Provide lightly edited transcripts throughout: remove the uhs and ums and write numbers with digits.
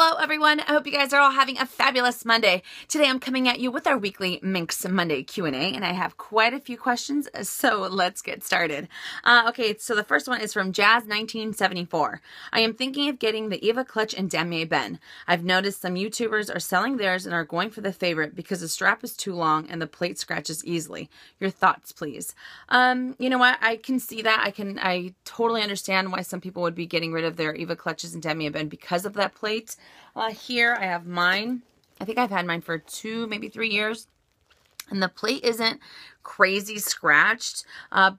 Hello everyone, I hope you guys are all having a fabulous Monday. Today I'm coming at you with our weekly Minks Monday Q&A, and I have quite a few questions, so let's get started. Okay, so the first one is from Jazz1974. I am thinking of getting the Eva Clutch and Damier Ben. I've noticed some YouTubers are selling theirs and are going for the favorite because the strap is too long and the plate scratches easily. Your thoughts, please. You know what, I can see that. I totally understand why some people would be getting rid of their Eva Clutches and Damier Ben because of that plate. Here I have mine. I think I've had mine for 2, maybe 3 years. And the plate isn't crazy scratched,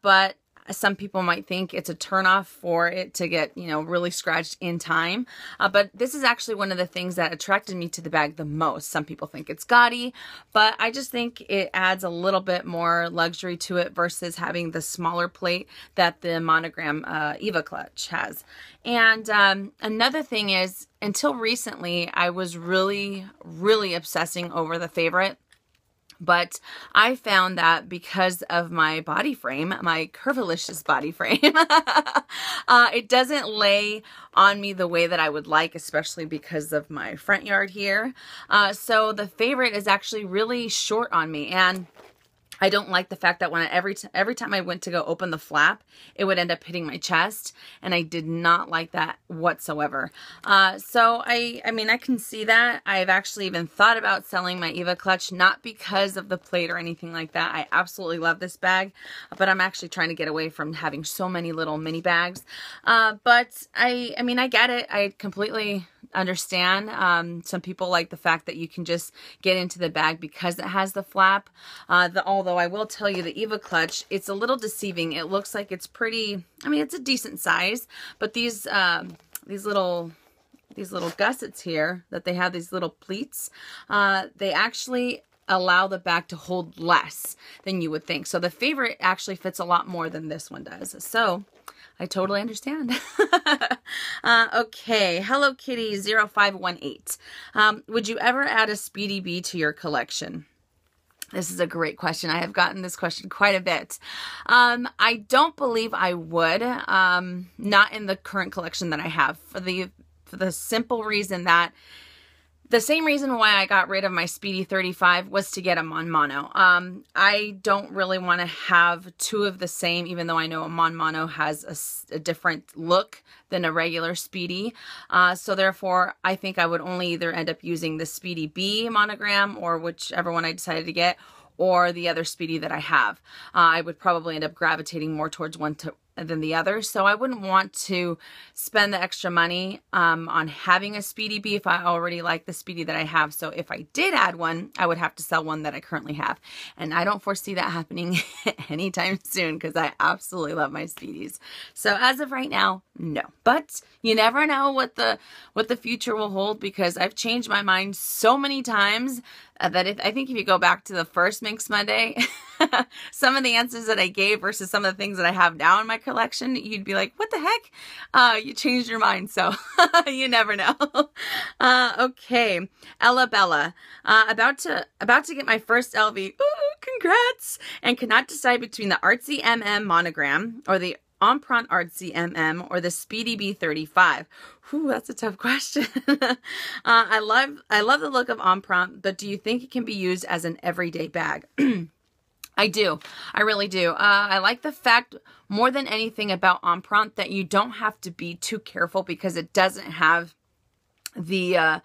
but some people might think it's a turnoff for it to get, you know, really scratched in time. But this is actually one of the things that attracted me to the bag the most. Some people think it's gaudy, but I just think it adds a little bit more luxury to it versus having the smaller plate that the monogram Eva Clutch has. And another thing is, until recently, I was really obsessing over the favorite. But I found that because of my body frame, my curvilicious body frame, it doesn't lay on me the way that I would like, especially because of my front yard here. So the favorite is actually really short on me, and I don't like the fact that when every time I went to go open the flap, it would end up hitting my chest, and I did not like that whatsoever. So I mean, I can see that. I've actually even thought about selling my Eva Clutch, not because of the plate or anything like that. I absolutely love this bag, but I'm actually trying to get away from having so many little mini bags. But I mean, I get it. I completely understand. Some people like the fact that you can just get into the bag because it has the flap. Although I will tell you, the Eva Clutch, it's a little deceiving. It looks like it's pretty, I mean, it's a decent size, but these little gussets here that they have, these little pleats, they actually allow the bag to hold less than you would think. So the favorite actually fits a lot more than this one does. So I totally understand. Okay, Hello Kitty 0518. Would you ever add a Speedy Bee to your collection? This is a great question. I have gotten this question quite a bit. I don't believe I would, not in the current collection that I have, for the simple reason that the same reason why I got rid of my Speedy 35 was to get them on mono. I don't really want to have two of the same, even though I know a mono has a different look than a regular Speedy. So therefore, I think I would only either end up using the Speedy B monogram, or whichever one I decided to get, or the other Speedy that I have. I would probably end up gravitating more towards one than the other. So I wouldn't want to spend the extra money on having a Speedy Bee if I already like the Speedy that I have. So if I did add one, I would have to sell one that I currently have. And I don't foresee that happening anytime soon because I absolutely love my Speedies. So as of right now, no. But you never know what the future will hold, because I've changed my mind so many times that I think if you go back to the first Minks Monday, some of the answers that I gave versus some of the things that I have now in my collection, you'd be like, what the heck? You changed your mind, so you never know. Okay, Ella Bella. About to get my first LV. Ooh, congrats! And cannot decide between the Artsy MM monogram or the Empreinte Artsy MM or the Speedy B35. Whew, that's a tough question. I love the look of Empreinte, but do you think it can be used as an everyday bag? I do. I really do. I like the fact more than anything about Empreinte that you don't have to be too careful because it doesn't have the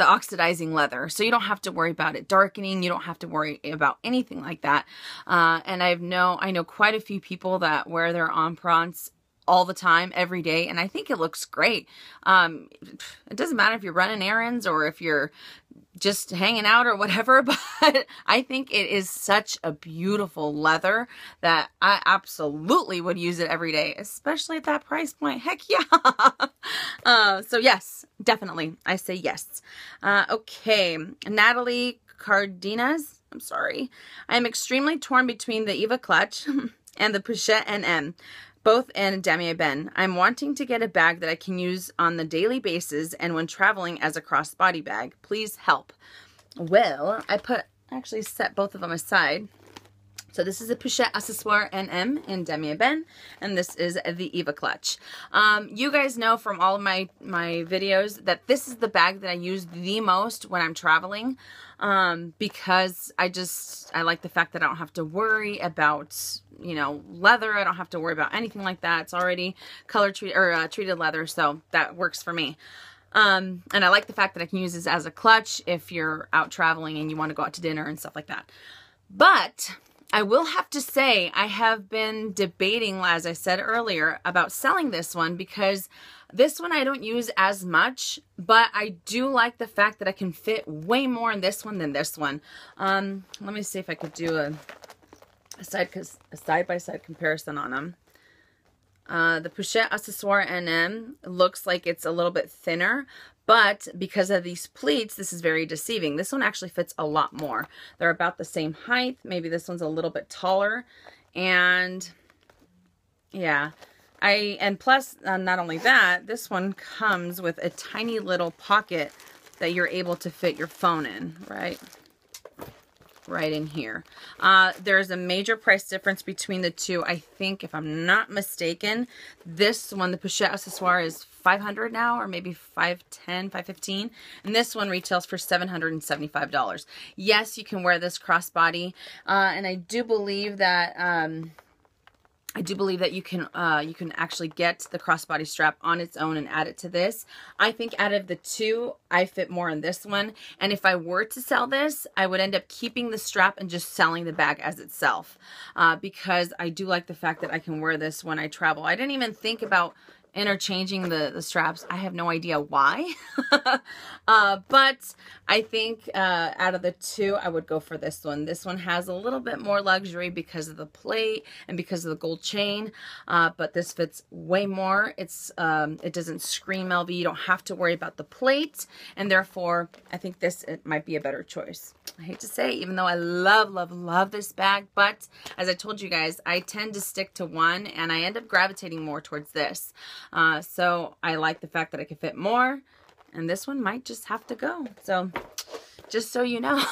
oxidizing leather, so you don't have to worry about it darkening. You don't have to worry about anything like that. And I know quite a few people that wear their Empreintes all the time, every day, and I think it looks great. It doesn't matter if you're running errands or if you're just hanging out or whatever, but I think it is such a beautiful leather that I absolutely would use it every day, especially at that price point. Heck yeah. So yes, definitely. I say yes. Okay. Natalie Cardenas. I'm sorry. I am extremely torn between the Eva Clutch and the Pochette NM. Both in Damier Ben. I'm wanting to get a bag that I can use on the daily basis and when traveling as a crossbody bag. Please help. Well, I actually set both of them aside So this is a Pochette Accessoire NM in Demi Ben, and this is the Eva Clutch. You guys know from all of my videos that this is the bag that I use the most when I'm traveling, because I like the fact that I don't have to worry about, you know, leather. I don't have to worry about anything like that. It's already treated leather, so that works for me. And I like the fact that I can use this as a clutch if you're out traveling and you want to go out to dinner and stuff like that. But I will have to say, I have been debating, as I said earlier, about selling this one, because this one I don't use as much, but I do like the fact that I can fit way more in this one than this one. Let me see if I could do a side-by-side comparison on them. The Pochette Accessoire NM looks like it's a little bit thinner, but because of these pleats, this is very deceiving. This one actually fits a lot more. They're about the same height. Maybe this one's a little bit taller. And yeah, and plus, not only that, this one comes with a tiny little pocket that you're able to fit your phone in, right in here. There's a major price difference between the two. I think, if I'm not mistaken, this one, the Pochette Accessoire, is $500 now, or maybe $510, $515, and this one retails for $775. Yes, you can wear this crossbody, and I do believe that you can actually get the crossbody strap on its own and add it to this. I think out of the two, I fit more in this one. And if I were to sell this, I would end up keeping the strap and just selling the bag as itself, because I do like the fact that I can wear this when I travel. I didn't even think about interchanging the straps. I have no idea why. But I think out of the two, I would go for this one. This one has a little bit more luxury because of the plate and because of the gold chain, but this fits way more. It doesn't scream LV. You don't have to worry about the plate, and therefore I think it might be a better choice. I hate to say, even though I love this bag, but as I told you guys, I tend to stick to one, and I end up gravitating more towards this. So I like the fact that I can fit more, and this one might just have to go. So just so you know,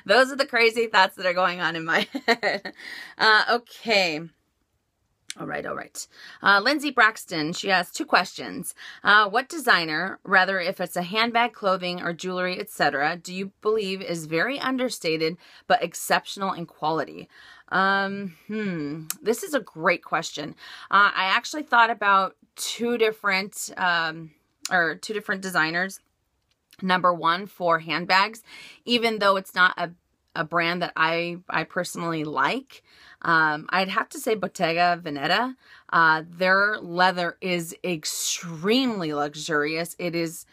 those are the crazy thoughts that are going on in my head. Okay. All right. Lindsay Braxton, she has two questions. What designer, rather if it's a handbag, clothing, or jewelry, etc., do you believe is very understated but exceptional in quality? This is a great question. I actually thought about two different designers. Number one for handbags, even though it's not a brand that I personally like. I'd have to say Bottega Veneta. Their leather is extremely luxurious. It is,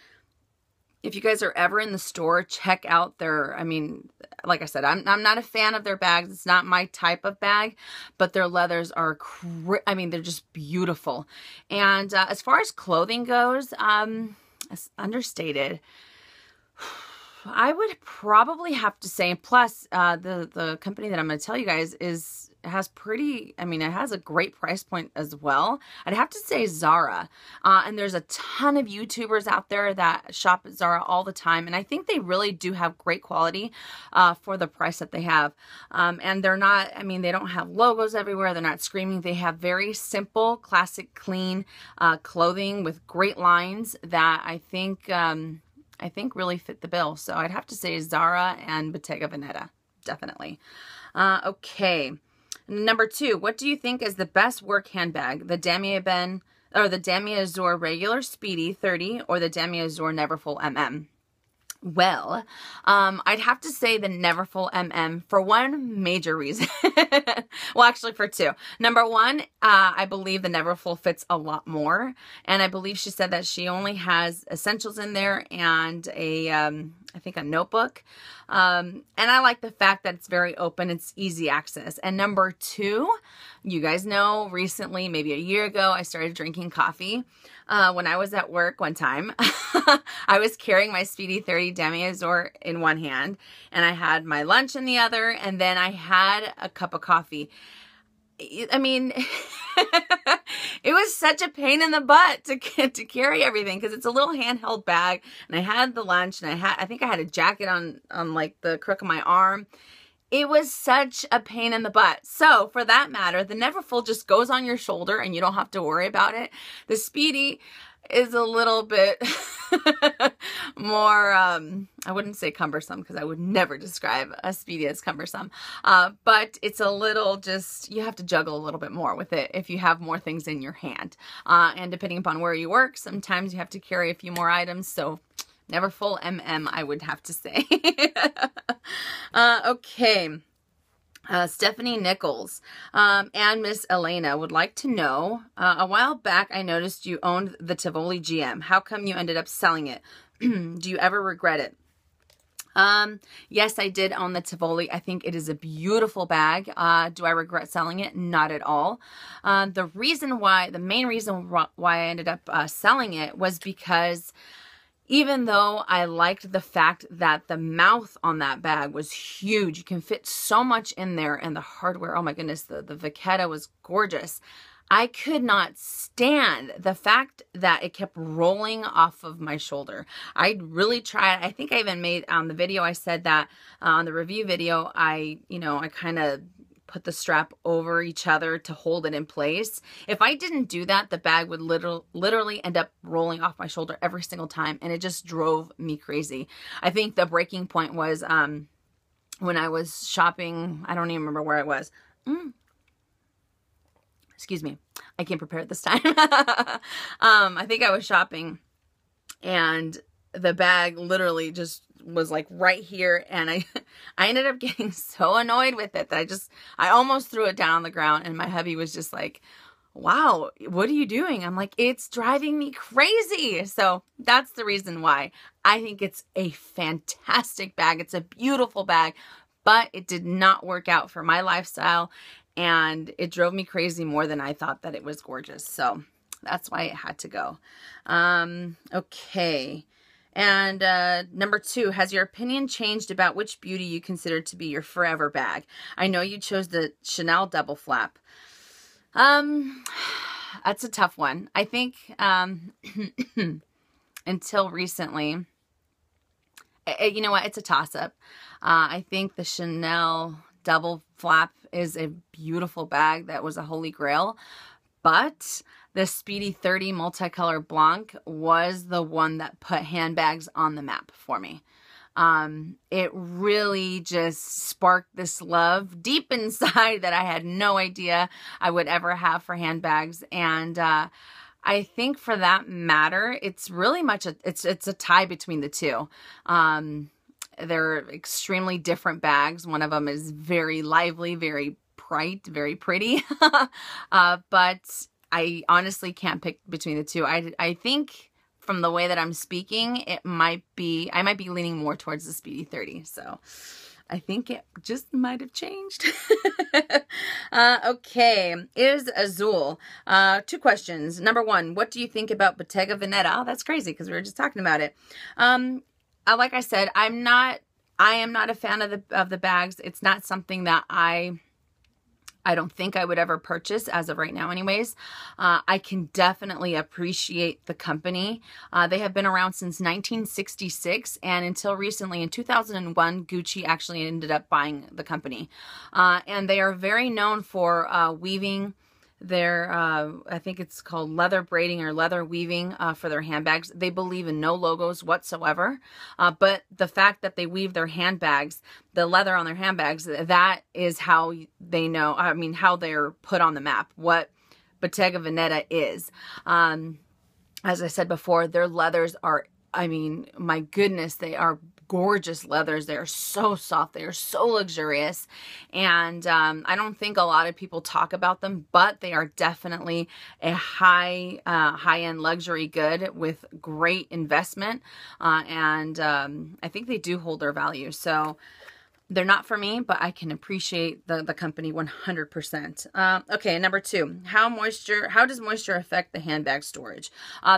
if you guys are ever in the store, check out their, I mean, like I said, I'm not a fan of their bags. It's not my type of bag, but their leathers are, they're just beautiful. And as far as clothing goes, it's understated. I would probably have to say, plus the company that I'm going to tell you guys has a great price point as well. I'd have to say Zara. And there's a ton of YouTubers out there that shop at Zara all the time. And I think they really do have great quality for the price that they have. And they're not, they don't have logos everywhere. They're not screaming. They have very simple, classic, clean clothing with great lines that I think really fit the bill. So I'd have to say Zara and Bottega Veneta, definitely. Okay. Number two, what do you think is the best work handbag? The Demi Ben, or the Demi Azur Regular Speedy 30, or the Demi Azur Neverfull MM? Well, I'd have to say the Neverfull MM for one major reason. Well, actually for two. Number one, I believe the Neverfull fits a lot more. And I believe she said that she only has essentials in there and I think a notebook. And I like the fact that it's very open. It's easy access. And number two, you guys know recently, maybe a year ago, I started drinking coffee. When I was at work one time, I was carrying my Speedy 30 Demi Azur in one hand, and I had my lunch in the other, and then I had a cup of coffee. I mean, it was such a pain in the butt to carry everything, because it's a little handheld bag, and I had the lunch, and I think I had a jacket on like the crook of my arm. it was such a pain in the butt. So for that matter, the Neverfull just goes on your shoulder and you don't have to worry about it. The Speedy is a little bit more, I wouldn't say cumbersome because I would never describe a Speedy as cumbersome, but it's a little just, you have to juggle a little bit more with it if you have more things in your hand. And depending upon where you work, sometimes you have to carry a few more items, so Neverfull MM, I would have to say. Okay. Stephanie Nichols and Miss Elena would like to know, a while back I noticed you owned the Tivoli GM. How come you ended up selling it? Do you ever regret it? Yes, I did own the Tivoli. I think it is a beautiful bag. Do I regret selling it? Not at all. The main reason why I ended up selling it was because even though I liked the fact that the mouth on that bag was huge, you can fit so much in there, and the hardware, oh my goodness, the Vachetta was gorgeous. I could not stand the fact that it kept rolling off of my shoulder. I really tried. I think I even made on the video, I said that on the review video, I kind of put the strap over each other to hold it in place. If I didn't do that, the bag would literally end up rolling off my shoulder every single time, and it just drove me crazy. I think the breaking point was when I was shopping. I don't even remember where I was. Excuse me. I came prepared this time. I think I was shopping, and the bag literally just was like right here, and I ended up getting so annoyed with it that I almost threw it down on the ground, and my hubby was just like, wow, what are you doing? I'm like, it's driving me crazy. So that's the reason why. I think it's a fantastic bag. It's a beautiful bag, but it did not work out for my lifestyle, and it drove me crazy more than I thought that it was gorgeous. So that's why it had to go. Okay. And number 2, has your opinion changed about which beauty you consider to be your forever bag? I know you chose the Chanel double flap. That's a tough one. I think until recently, you know what? It's a toss-up. I think the Chanel double flap is a beautiful bag that was a holy grail, but the Speedy 30 Multicolor Blanc was the one that put handbags on the map for me. It really just sparked this love deep inside that I had no idea I would ever have for handbags. And I think for that matter, it's really much it's a tie between the two. They're extremely different bags. One of them is very lively, very bright, very pretty. But I honestly can't pick between the two. I think from the way that I'm speaking, I might be leaning more towards the Speedy 30. So I think it just might have changed. Okay. Is Azul. 2 questions. Number 1, what do you think about Bottega Veneta? Oh, that's crazy because we were just talking about it. Like I said, I am not a fan of the bags. It's not something that I don't think I would ever purchase as of right now anyways. I can definitely appreciate the company. They have been around since 1966, and until recently in 2001, Gucci actually ended up buying the company. And they are very known for weaving their, I think it's called leather braiding or leather weaving for their handbags. They believe in no logos whatsoever. But the fact that they weave their handbags, the leather on their handbags, that is how they know, how they're put on the map, what Bottega Veneta is. As I said before, their leathers are, my goodness, they are gorgeous leathers. They are so soft. They are so luxurious. And I don't think a lot of people talk about them, but they are definitely a high-end luxury good with great investment. And I think they do hold their value. So they're not for me, but I can appreciate the company 100%. Okay, number 2, how does moisture affect the handbag storage?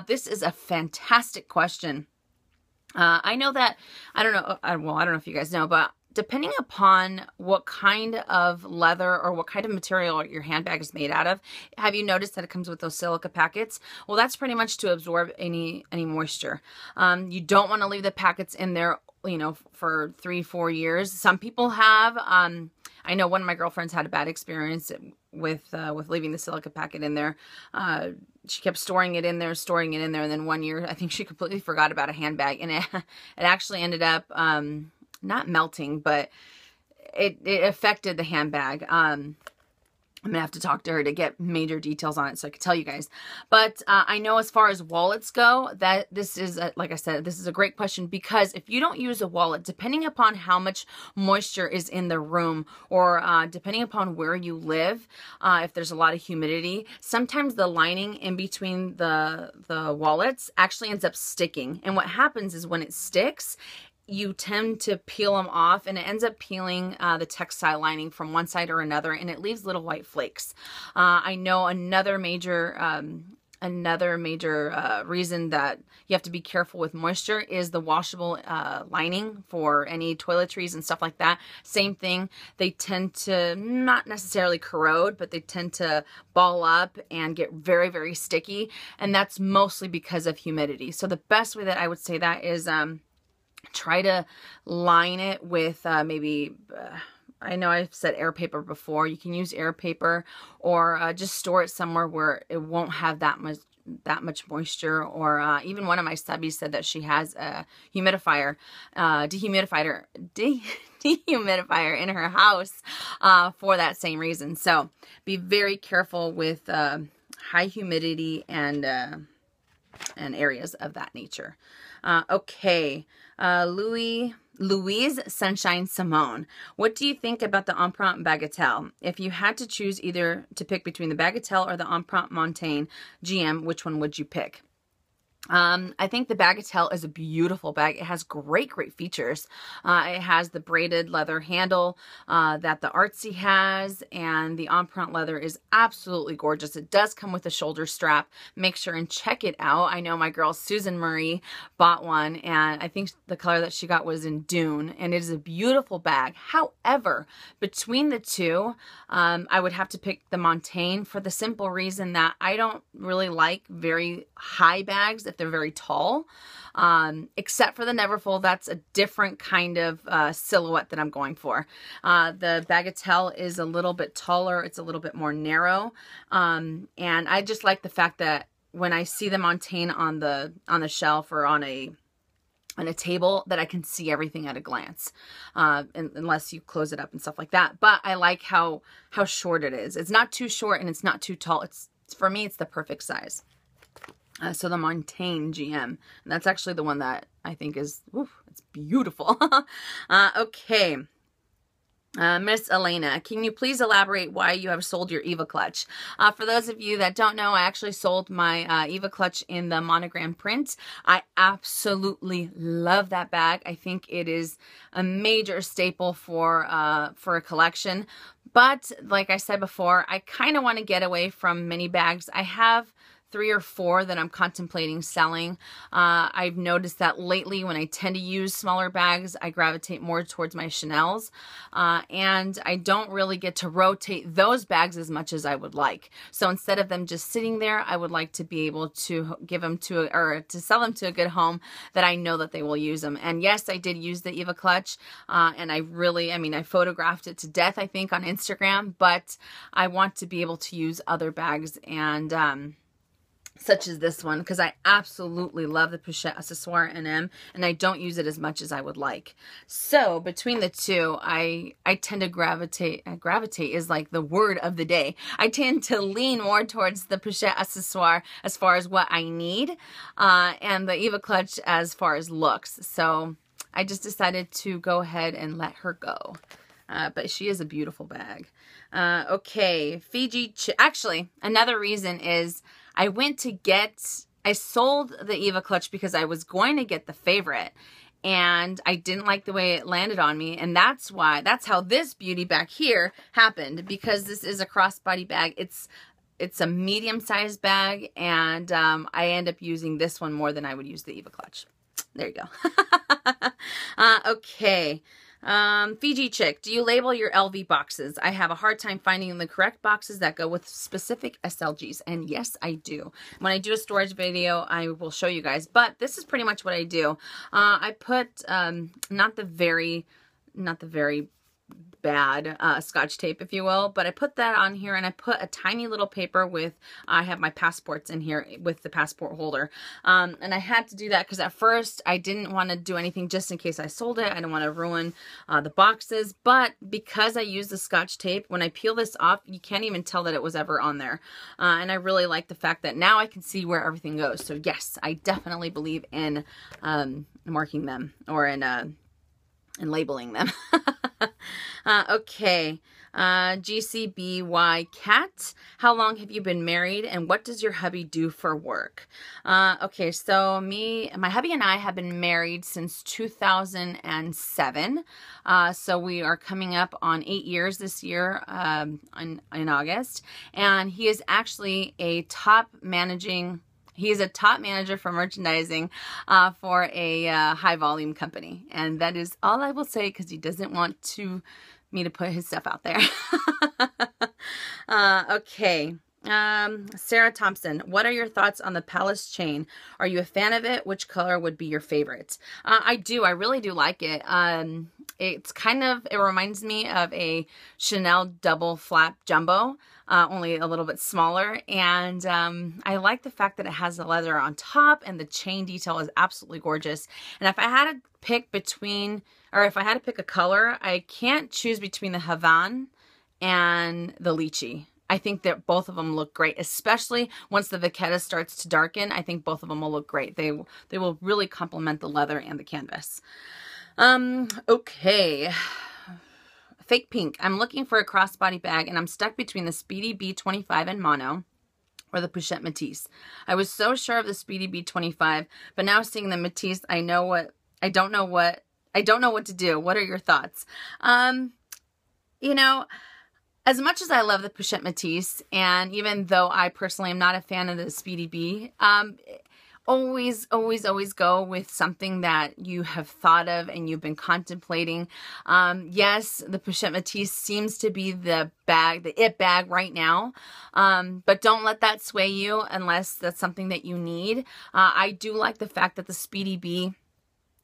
This is a fantastic question. I know that, I don't know if you guys know, but depending upon what kind of leather or what kind of material your handbag is made out of, have you noticed that it comes with those silica packets? Well, that's pretty much to absorb any moisture. You don't want to leave the packets in there you know, for 3-4 years. Some people have. I know one of my girlfriends had a bad experience with leaving the silica packet in there. She kept storing it in there, and then one year I think she completely forgot about a handbag, and it actually ended up not melting, but it affected the handbag. I'm gonna have to talk to her to get major details on it so I can tell you guys. But I know as far as wallets go, that this is, like I said, this is a great question, because if you don't use a wallet, depending upon how much moisture is in the room, or depending upon where you live, if there's a lot of humidity, sometimes the lining in between the wallets actually ends up sticking. And what happens is when it sticks, you tend to peel them off, and it ends up peeling the textile lining from one side or another, and it leaves little white flakes. I know another major reason that you have to be careful with moisture is the washable lining for any toiletries and stuff like that. Same thing. They tend to not necessarily corrode, but they tend to ball up and get very, very sticky, and that's mostly because of humidity. So the best way that I would say that is try to line it with maybe, I know I've said air paper before. You can use air paper, or just store it somewhere where it won't have that much moisture. Or even one of my subbies said that she has a dehumidifier in her house for that same reason. So be very careful with high humidity and areas of that nature. Okay. Louise Sunshine Simone, what do you think about the Empreinte Bagatelle? If you had to choose either to pick between the Bagatelle or the Empreinte Montaigne GM, which one would you pick? I think the Bagatelle is a beautiful bag. It has great features. It has the braided leather handle that the Artsy has, and the Empreinte leather is absolutely gorgeous. It does come with a shoulder strap. Make sure and check it out. I know my girl Susan Marie bought one, and I think the color that she got was in Dune, and it is a beautiful bag. However, between the two, I would have to pick the Montaigne for the simple reason that I don't really like very high bags if they're very tall, except for the Neverfull. That's a different kind of silhouette that I'm going for. The Bagatelle is a little bit taller. It's a little bit more narrow. And I just like the fact that when I see the Montaigne on the shelf or on a table, that I can see everything at a glance, unless you close it up and stuff like that. But I like how short it is. It's not too short and it's not too tall. For me, it's the perfect size. So the Montaigne GM, and that's actually the one that I think is, it's beautiful. Okay. Miss Elena, can you please elaborate why you have sold your Eva clutch? For those of you that don't know, I actually sold my Eva clutch in the monogram print. I absolutely love that bag. I think it is a major staple for a collection. But like I said before, I kind of want to get away from mini bags. I have 3 or 4 that I'm contemplating selling. I've noticed that lately when I tend to use smaller bags, I gravitate more towards my Chanel's, and I don't really get to rotate those bags as much as I would like. So instead of them just sitting there, I would like to be able to give them to sell them to a good home that I know that they will use them. And yes, I did use the Eva clutch, and I photographed it to death, I think, on Instagram, but I want to be able to use other bags, and such as this one, because I absolutely love the Pochette Accessoire NM, and I don't use it as much as I would like. So between the two, I tend to gravitate is like the word of the day. I tend to lean more towards the Pochette Accessoire as far as what I need, and the Eva clutch as far as looks. So I just decided to go ahead and let her go. But she is a beautiful bag. Okay, actually, another reason is I sold the Eva clutch because I was going to get the Favorite, and I didn't like the way it landed on me, and that's how this beauty back here happened, because this is a crossbody bag. It's a medium-sized bag, and I end up using this one more than I would use the Eva clutch. There you go. Okay. Fiji Chick, do you label your LV boxes? I have a hard time finding the correct boxes that go with specific SLGs. And yes, I do. When I do a storage video, I will show you guys. But this is pretty much what I do. I put, not the very bad Scotch tape, if you will, but I put that on here, and I put a tiny little paper with, I have my passports in here with the passport holder, and I had to do that because at first I didn't want to do anything just in case I sold it. I didn't want to ruin the boxes, but because I use the Scotch tape, when I peel this off, you can't even tell that it was ever on there, and I really like the fact that now I can see where everything goes. So yes, I definitely believe in marking them, or in labeling them. Okay. GCBY Cat, how long have you been married, and what does your hubby do for work? Okay, so my hubby and I have been married since 2007. So we are coming up on 8 years this year, in August, and he is actually a top manager for merchandising for a high volume company. And that is all I will say, because he doesn't want me to put his stuff out there. Okay. Sarah Thompson, what are your thoughts on the Palace chain? Are you a fan of it? Which color would be your favorite? I do. I really do like it. It's it reminds me of a Chanel double flap jumbo, only a little bit smaller. And I like the fact that it has the leather on top, and the chain detail is absolutely gorgeous. And if I had to pick a color, I can't choose between the Havana and the Lychee. I think that both of them look great, especially once the Vachetta starts to darken. I think both of them will look great. They will really complement the leather and the canvas. Okay. Fake Pink. I'm looking for a crossbody bag, and I'm stuck between the Speedy B25 in mono or the Pochette Matisse. I was so sure of the Speedy B25, but now seeing the Matisse, I don't know what to do. What are your thoughts? You know, as much as I love the Pochette Matisse, and even though I personally am not a fan of the Speedy B, always go with something that you have thought of and you've been contemplating. Yes, the Pochette Matisse seems to be the it bag right now, but don't let that sway you unless that's something that you need. I do like the fact that the Speedy B,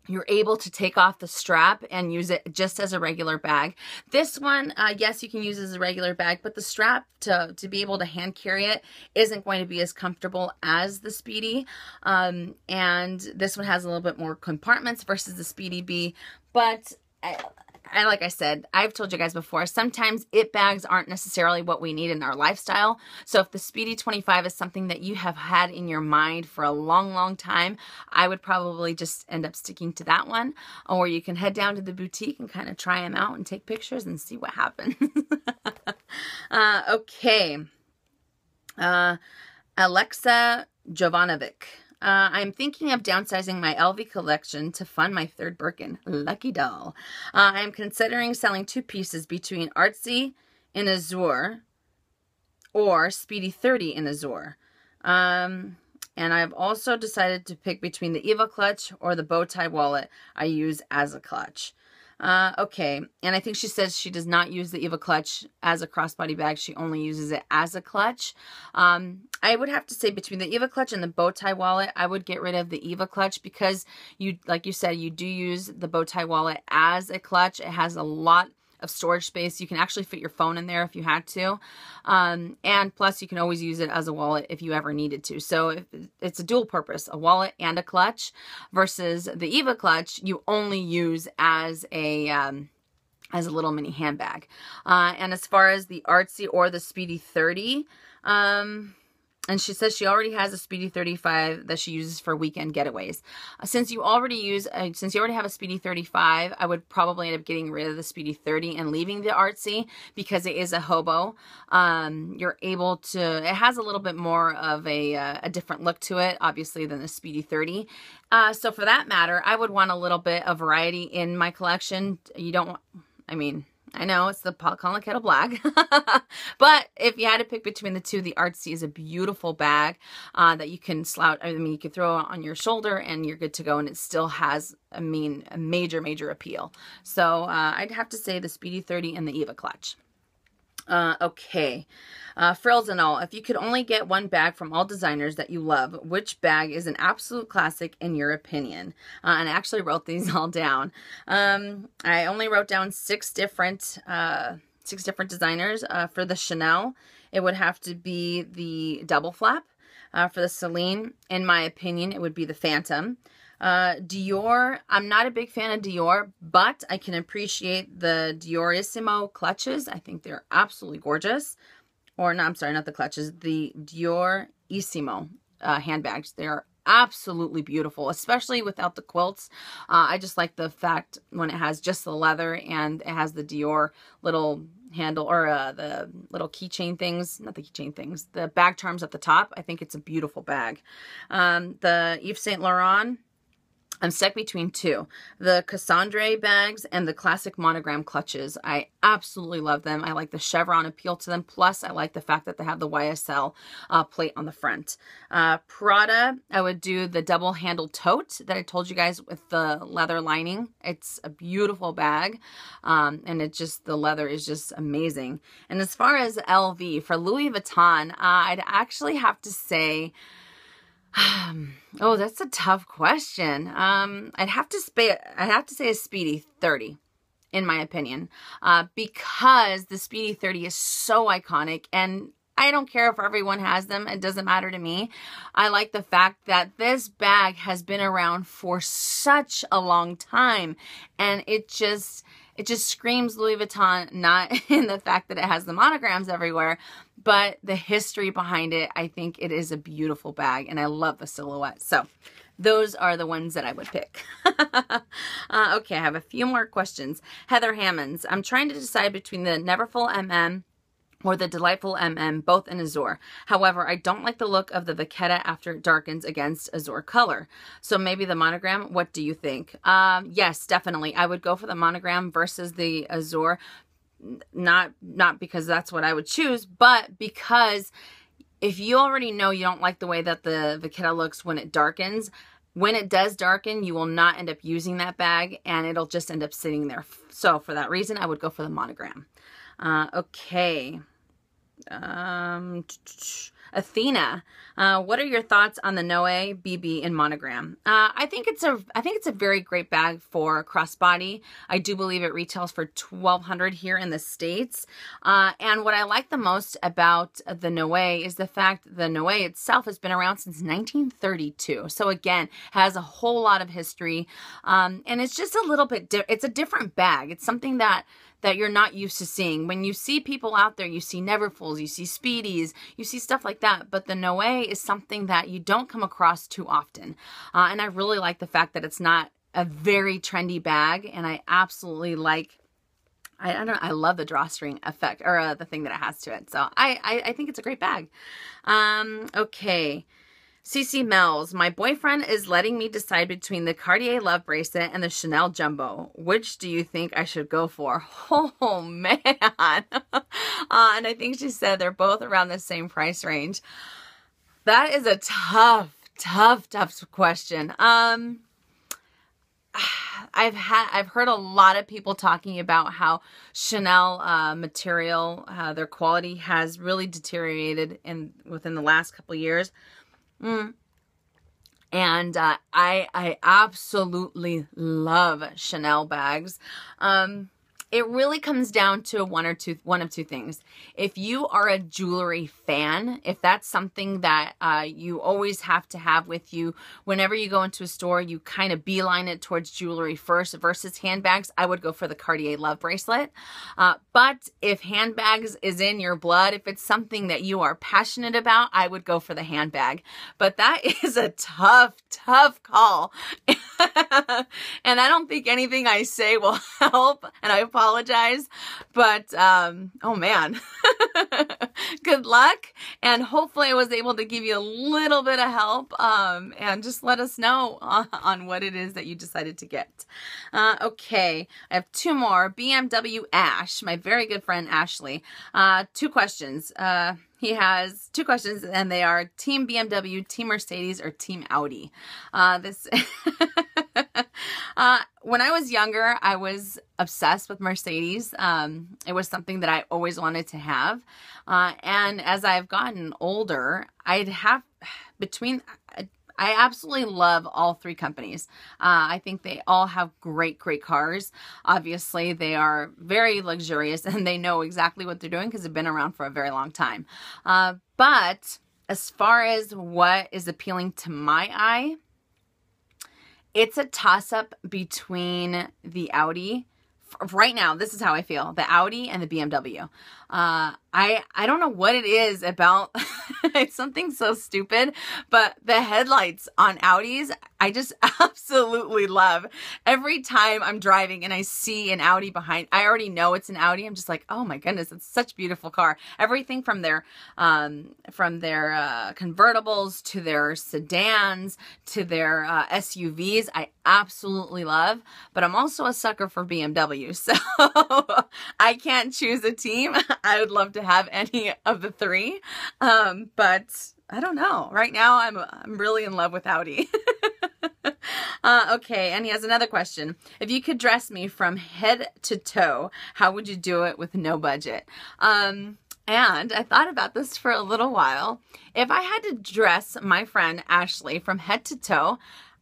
you're able to take off the strap and use it just as a regular bag. This one, yes, you can use as a regular bag, but the strap to be able to hand carry it isn't going to be as comfortable as the Speedy. And this one has a little bit more compartments versus the Speedy B. But like I said, I've told you guys before, sometimes it bags aren't necessarily what we need in our lifestyle. So if the Speedy 25 is something that you have had in your mind for a long time, I would probably just end up sticking to that one. Or you can head down to the boutique and kind of try them out and take pictures and see what happens. Okay. Alexa Jovanovic. I'm thinking of downsizing my LV collection to fund my third Birkin. Lucky doll. I'm considering selling 2 pieces between Artsy in Azure or Speedy 30 in Azure. And I've also decided to pick between the Eva clutch or the bow tie wallet I use as a clutch. Okay, and I think she says she does not use the Eva clutch as a crossbody bag. She only uses it as a clutch. I would have to say between the Eva clutch and the bow tie wallet, I would get rid of the Eva clutch because like you said, you do use the bow tie wallet as a clutch. It has a lot of storage space. You can actually fit your phone in there if you had to. And plus you can always use it as a wallet if you ever needed to. So it's a dual purpose, a wallet and a clutch, versus the Eva clutch you only use as a little mini handbag. And as far as the Artsy or the Speedy 30, and she says she already has a Speedy 35 that she uses for weekend getaways. Since you already have a Speedy 35, I would probably end up getting rid of the Speedy 30 and leaving the Artsy because it is a hobo. You're able to, it has a little bit more of a different look to it, obviously, than the Speedy 30. So for that matter, I would want a little bit of variety in my collection. You don't, I mean, I know it's the Colin Kettle Black. But if you had to pick between the two, the Artsy is a beautiful bag that you can slouch. I mean, you can throw it on your shoulder and you're good to go. And it still has, I mean, a major appeal. So I'd have to say the Speedy 30 and the Eva Clutch. Okay. Frills and all. If you could only get one bag from all designers that you love, which bag is an absolute classic in your opinion? And I actually wrote these all down. I only wrote down six different designers. For the Chanel, it would have to be the double flap. For the Celine, in my opinion, it would be the Phantom. Dior, I'm not a big fan of Dior, but I can appreciate the Diorissimo clutches. I think they're absolutely gorgeous. Or no, I'm sorry, not the clutches, the Diorissimo handbags. They're absolutely beautiful, especially without the quilts. I just like the fact when it has just the leather and it has the Dior little handle or the little keychain things, not the keychain things, the bag charms at the top. I think it's a beautiful bag. The Yves Saint Laurent, I'm stuck between two. The Cassandre bags and the classic monogram clutches. I absolutely love them. I like the chevron appeal to them. Plus, I like the fact that they have the YSL plate on the front. Prada, I would do the double-handled tote that I told you guys with the leather lining. It's a beautiful bag. And it just, the leather is just amazing. And as far as LV, for Louis Vuitton, I'd actually have to say, oh, that's a tough question. I'd have to say a Speedy 30, in my opinion, because the Speedy 30 is so iconic, and I don't care if everyone has them. It doesn't matter to me. I like the fact that this bag has been around for such a long time, and it just screams Louis Vuitton, not in the fact that it has the monograms everywhere, but the history behind it. I think it is a beautiful bag, and I love the silhouette. So those are the ones that I would pick. Okay, I have a few more questions. Heather Hammonds. I'm trying to decide between the Neverfull MM or the Delightful MM, both in Azure. However, I don't like the look of the Vachetta after it darkens against Azure color. So maybe the monogram. What do you think? Yes, definitely. I would go for the monogram versus the Azure. Not because that's what I would choose, but because if you already know you don't like the way that the Vachetta looks when it darkens, when it does darken, you will not end up using that bag, and it'll just end up sitting there. So for that reason, I would go for the monogram. Okay. Athena, what are your thoughts on the Noe BB in monogram? I think it's a very great bag for crossbody. I do believe it retails for $1,200 here in the States. And what I like the most about the Noe is the fact the Noe itself has been around since 1932. So again, has a whole lot of history. And it's just a little bit, it's a different bag. It's something that you're not used to seeing. When you see people out there, you see Neverfulls, you see Speedies, you see stuff like that. But the Noe is something that you don't come across too often. And I really like the fact that it's not a very trendy bag. And I absolutely like, I love the drawstring effect, or the thing that it has to it. So I think it's a great bag. Okay. CC Mel's, my boyfriend is letting me decide between the Cartier Love Bracelet and the Chanel Jumbo. Which do you think I should go for? Oh, man. And I think she said they're both around the same price range. That is a tough question. I've heard a lot of people talking about how Chanel material, their quality has really deteriorated within the last couple of years. And I absolutely love Chanel bags. It really comes down to one of two things. If you are a jewelry fan, if that's something that you always have to have with you, whenever you go into a store, you kind of beeline it towards jewelry first versus handbags, I would go for the Cartier Love Bracelet. But if handbags is in your blood, if it's something that you are passionate about, I would go for the handbag. But that is a tough call. And I don't think anything I say will help, and I apologize, but oh man. Good luck, and hopefully I was able to give you a little bit of help, and just let us know on what it is that you decided to get. Okay, I have two more. BMW Ash, my very good friend Ashley. Two questions. He has two questions, and they are Team BMW, Team Mercedes, or Team Audi. When I was younger, I was obsessed with Mercedes. It was something that I always wanted to have. And as I've gotten older, I absolutely love all three companies. I think they all have great cars. Obviously, they are very luxurious and they know exactly what they're doing because they've been around for a very long time. But as far as what is appealing to my eye, it's a toss-up between the Audi. Right now, this is how I feel. The Audi and the BMW. I don't know what it is about. It's something so stupid, but the headlights on Audis, I just absolutely love. Every time I'm driving and I see an Audi behind, I already know it's an Audi. I'm just like, oh my goodness, it's such a beautiful car. Everything from their convertibles to their sedans to their SUVs, I absolutely love. But I'm also a sucker for BMW, so I can't choose a team. I would love to have any of the three, but I don't know. Right now, I'm really in love with Audi. Okay, and he has another question. If you could dress me from head to toe, how would you do it with no budget? And I thought about this for a little while. If I had to dress my friend Ashley from head to toe,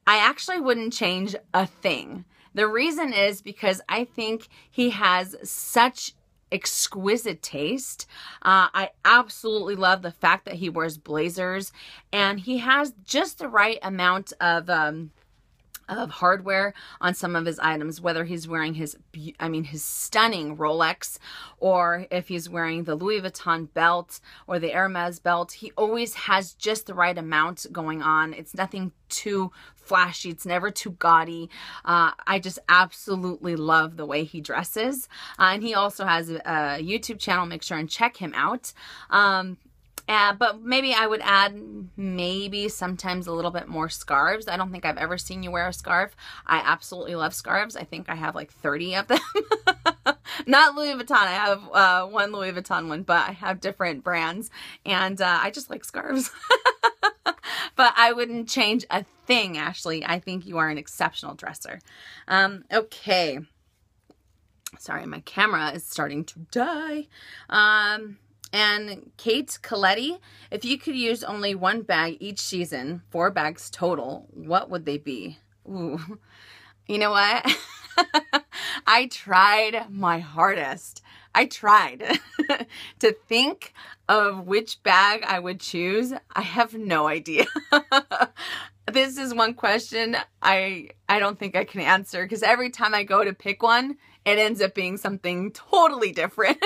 I actually wouldn't change a thing. The reason is because I think he has such exquisite taste. I absolutely love the fact that he wears blazers and he has just the right amount of hardware on some of his items, whether he's wearing his stunning Rolex or if he's wearing the Louis Vuitton belt or the Hermes belt. He always has just the right amount going on. It's nothing too flashy. It's never too gaudy. I just absolutely love the way he dresses. And he also has a YouTube channel. Make sure and check him out. But maybe I would add sometimes a little bit more scarves. I don't think I've ever seen you wear a scarf. I absolutely love scarves. I think I have like 30 of them. Not Louis Vuitton. I have one Louis Vuitton one, but I have different brands. And I just like scarves. But I wouldn't change a thing, Ashley. I think you are an exceptional dresser. Okay. Sorry, my camera is starting to die. And Kate Coletti, if you could use only one bag each season, 4 bags total, what would they be? Ooh. You know what? I tried my hardest. I tried to think of which bag I would choose. I have no idea. This is one question I don't think I can answer because every time I go to pick one, it ends up being something totally different.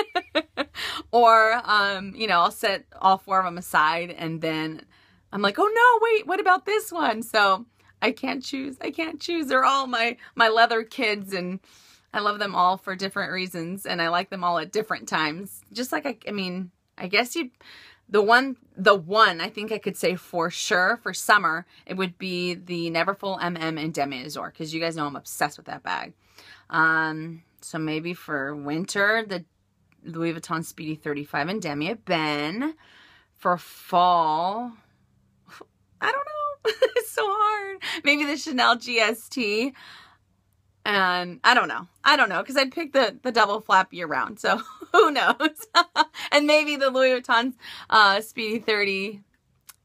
Or, I'll set all 4 of them aside and then I'm like, oh no, wait, what about this one? So I can't choose. They're all my leather kids and I love them all for different reasons and I like them all at different times. Just like, I guess the one I think I could say for sure for summer, it would be the Neverfull MM and Demi Azur because you guys know I'm obsessed with that bag. So maybe for winter, the Louis Vuitton Speedy 35 and Demi Ben. For fall, I don't know. It's so hard. Maybe the Chanel GST. And I don't know because I'd pick the double flap year round. So who knows? And maybe the Louis Vuitton Speedy 30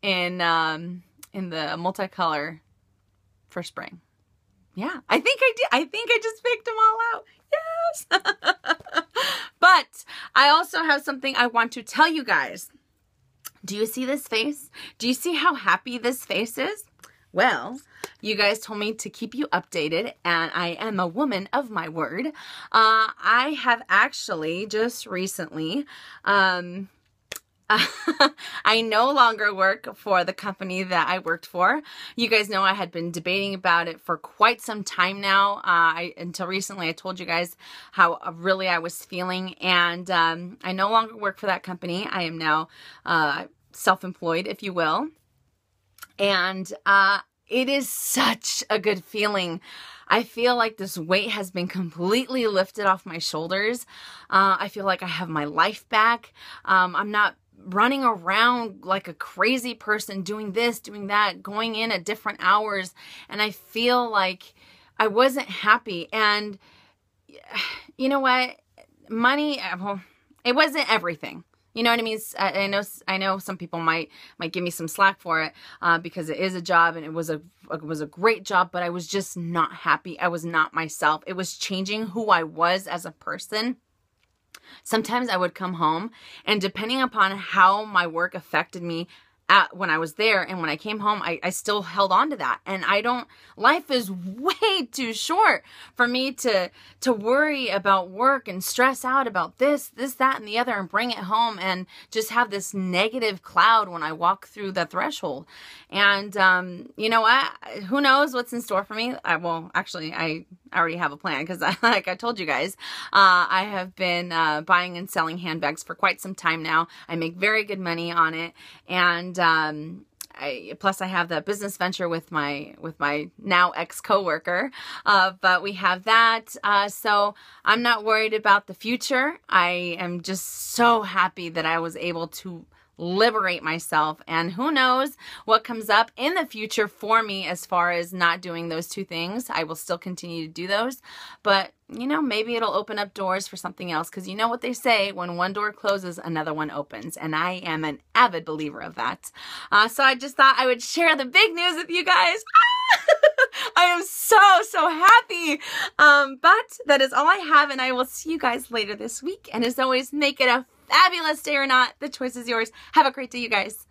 in the multicolor for spring. Yeah, I think I did. I think I just picked them all out. Yes. But I also have something I want to tell you guys. Do you see this face? Do you see how happy this face is? Well, you guys told me to keep you updated, and I am a woman of my word. I have actually just recently I no longer work for the company that I worked for. You guys know I had been debating about it for quite some time now. Until recently, I told you guys how really I was feeling, and I no longer work for that company. I am now self-employed, if you will, and it is such a good feeling. I feel like this weight has been completely lifted off my shoulders. I feel like I have my life back. I'm not running around like a crazy person, doing this, doing that, going in at different hours. And I feel like I wasn't happy. And you know what? Money, well, it wasn't everything. You know what I mean? I know some people might give me some slack for it because it is a job, and it was a great job, but I was just not happy. I was not myself. It was changing who I was as a person. Sometimes I would come home, and depending upon how my work affected me when I was there and when I came home, I still held on to that. And life is way too short for me to worry about work and stress out about this, that, and the other, and bring it home and just have this negative cloud when I walk through the threshold. And you know what? Who knows what's in store for me? I already have a plan, because like I told you guys, I have been buying and selling handbags for quite some time now. I make very good money on it, and plus I have the business venture with my now ex-coworker, but we have that, so I'm not worried about the future. I am just so happy that I was able to liberate myself, and who knows what comes up in the future for me as far as not doing those two things. I will still continue to do those, but you know, maybe it'll open up doors for something else, because you know what they say, when one door closes, another one opens, and I am an avid believer of that. So I just thought I would share the big news with you guys. I am so happy. But that is all I have, and I will see you guys later this week. And as always, make it a fabulous day or not. The choice is yours. Have a great day, you guys.